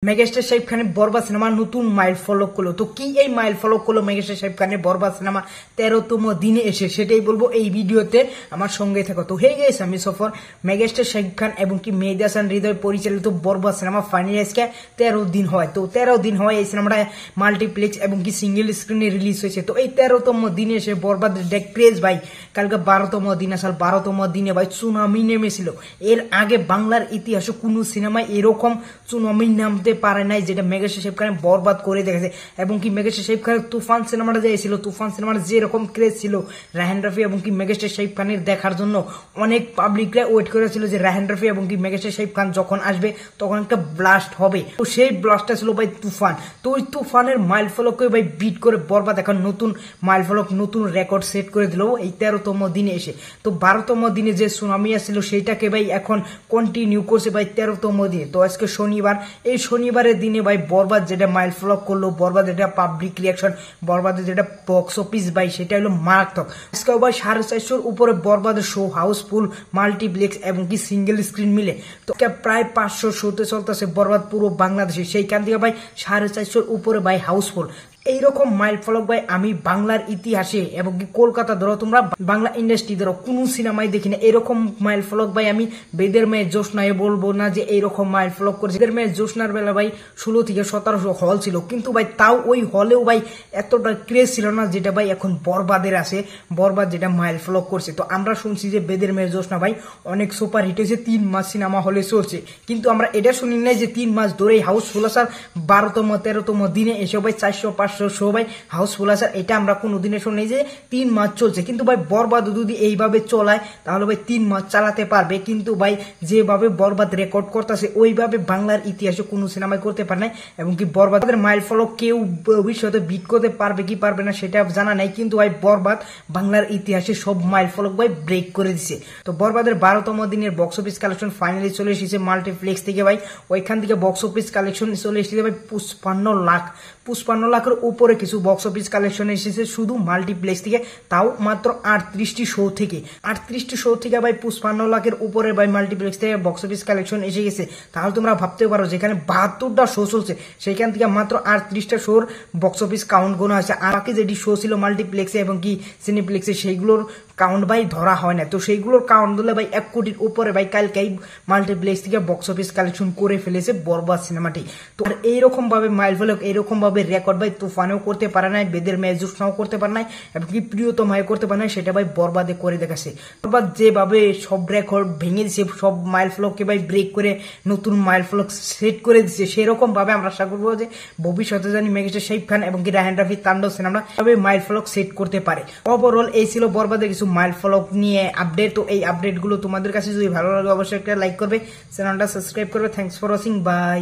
Megastar Shakib খানের বরবাদ cinema নতুন mile ফলক করলো। তো কি এই মাইল ফলক করলো মেগাস্টার শাকিব খানের বরবাদ সিনেমা 13তম দিনে এসে, সেটাই বলবো এই ভিডিওতে, আমার সঙ্গে থাকো। তো হে গাইস, আমি সফর। মেগাস্টার শাকিব খান এবং কি মেহেদী হাসান হৃদয় পরিচালিত বরবাদ সিনেমা ফাইনালি আজকে 13 দিন হয়। তো 13 দিন হয় এই সিনেমাটা মাল্টিপ্লেক্স এবং কি সিঙ্গেল স্ক্রিনে রিলিজ হয়েছে। তো এই 13তম দিনে এসে বরবাদ ক্রেজ ভাই, কালকে 12তম দিন আসাল 12তম দিনে ভাই সুনামি নেমেছিল। এর আগে বাংলার ইতিহাসে কোনো সিনেমায় এরকম সুনামি নামতে পারে নাই যেটা মেগাস্টার শাকিব খান বরবাদ করে দেখেছে। এবং কি মেগাস্টার শাকিব খানের তুফান সিনেমাটা যে ছিল, তুফান সিনেমাটা যে রকম ক্রেজ ছিল রায়হান রাফি এবং কি মেগাস্টার শাকিব খানের দেখার জন্য, অনেক পাবলিকরা ওয়েট করেছিল যে রায়হান রাফি এবং কি মেগাস্টার শাকিব খান যখন আসবে তখন একটা ব্লাস্ট হবে। তো সেই ব্লাস্টটা ছিল ভাই তুফান। তো ওই তুফানের মাইল ফলককে ভাই বিট করে বরবাদ এখন নতুন মাইল ফলক, নতুন রেকর্ড সেট করে দিল এই 13তম দিনে এসে। তো 12তম দিনে যে সুনামি আসছিল সেইটাকে ভাই এখন কন্টিনিউ করছে ভাই 13তম দিনে। তো আজকে শনিবার, এই শনিবারের দিনে ভাই বরবাদ যেটা মাইল ফলক করলো, বরবাদ যেটা পাবলিক রিয়াকশন, বরবাদের যেটা বক্স অফিস ভাই সেটা হলো মারাত্মক। আজকে ভাই 450-র উপরে বরবাদের শো, হাউসফুল, মাল্টিপ্লেক্স এবং কি সিঙ্গেল স্ক্রিন মিলে। তো প্রায় 500 শোতে চলতেছে বরবাদ পুরো বাংলাদেশে। সেইখান থেকে ভাই 450-র উপরে ভাই হাউসফুল। এইরকম মাইল ফলক ভাই আমি বাংলার ইতিহাসে এবং কি কলকাতা ধরো, তোমরা বাংলা ইন্ডাস্ট্রি ধরো, কোনো সিনেমায় দেখি না এরকম মাইল ফলক ভাই। আমি বেদের মেয়ে জোসনায় বলবো না যে এইরকম মাইল ফলক করেছে। বেদের মেয়ে জোসনার বেলা ভাই 16 থেকে 1700 হল ছিল, কিন্তু ভাই তাও ওই হলেও ভাই এতটা ক্রেজ ছিল না যেটা ভাই এখন বরবাদের আছে। বরবাদ যেটা মাইল ফলক করছে। তো আমরা শুনছি যে বেদের মেয়ে জোসনা ভাই অনেক সুপার হিট হয়েছে, 3 মাস সিনেমা হলে চলছে, কিন্তু আমরা এটা শুনি নাই যে 3 মাস ধরেই হাউসফুল আসার 12তম 13তম দিনে এসে ভাই 400-500 শো ভাই হাউসফুল আসার, এটা আমরা কোনোদিনে শুনি যে 3 মাস চলছে। কিন্তু ভাই বরবাদ যদি এইভাবে চলায় তাহলে ভাই 3 মাস চালাতে পারবে। কিন্তু ভাই যেভাবে বরবাদ রেকর্ড করতেছে ওইভাবে বাংলার ইতিহাসে কোনো সিনেমায় করতে পারে নাই। এবং কি বরবাদের মাইল ফলক কেউ ভবিষ্যতে বিট করতে পারবে কি পারবে না সেটা জানা নাই, কিন্তু ভাই বরবাদ বাংলার ইতিহাসে সব মাইল ফলক ভাই ব্রেক করে দিছে। তো বরবাদের 12তম দিনের বক্স অফিস কালেকশন ফাইনালি চলে এসেছে মাল্টিপ্লেক্স থেকে ভাই। ওইখান থেকে বক্স অফিস কালেকশন চলে এসেছে ভাই 55 লাখ। 55 লাখের উপরে কিছু বক্স অফিস কালেকশন এসেছে শুধু মাল্টিপ্লেক্স থেকে, তাও মাত্র 38টি শো থেকে। 38টি শো থেকে ভাই 55 লাখের উপরে ভাই মাল্টিপ্লেক্স থেকে বক্স অফিস কালেকশন এসে গেছে। তাহলে তোমরা ভাবতে পারো যেখানে 72টা শো চলছে সেখান থেকে মাত্র 38টা শোর বক্স অফিস কাউন্ট গোনা হয়েছে। আর বাকি যেটি শো ছিল মাল্টিপ্লেক্সে এবং কি সিনেপ্লেক্সে সেইগুলোর কাউন্ট ভাই ধরা হয় না। তো সেইগুলোর কাউন্ট দিলে ভাই 1 কোটির উপরে ভাই কালকেই মাল্টিপ্লেক্স থেকে বক্স অফিস কালেকশন করে ফেলেছে বরবাদ সিনেমাটি। তো এইরকম ভাবে মাইল ফলক, এইরকম ভাবে রেকর্ড ভাই তুফানেও করতে পারে নাই, বেদের মেয়ে জোসনাও করতে পারে নাই, এবং কি প্রিয়তমায় করতে পারে নাই, সেটা ভাই বরবাদে করে দেখাছে। বরবাদ যেভাবে সব রেকর্ড ভেঙে দিচ্ছে, সব মাইল ফলককে ভাই ব্রেক করে নতুন মাইল ফলক সেট করে দিচ্ছে, সেরকম ভাবে আমরা আশা করবো যে ভবিষ্যতে জানি মেগাস্টার শাকিব খান এবং কি রায়হান রাফি তাণ্ডব সিনেমা ভাবে মাইল ফলক সেট করতে পারে। ওভারঅল এই ছিল বরবাদের কিছু মাইল ফলক নিয়ে আপডেট। তো এই আপডেট গুলো তোমাদের কাছে যদি ভালো লাগে অবশ্যই একটা লাইক করবে, চ্যানেলটা সাবস্ক্রাইব করবে। Thanks for watching, by.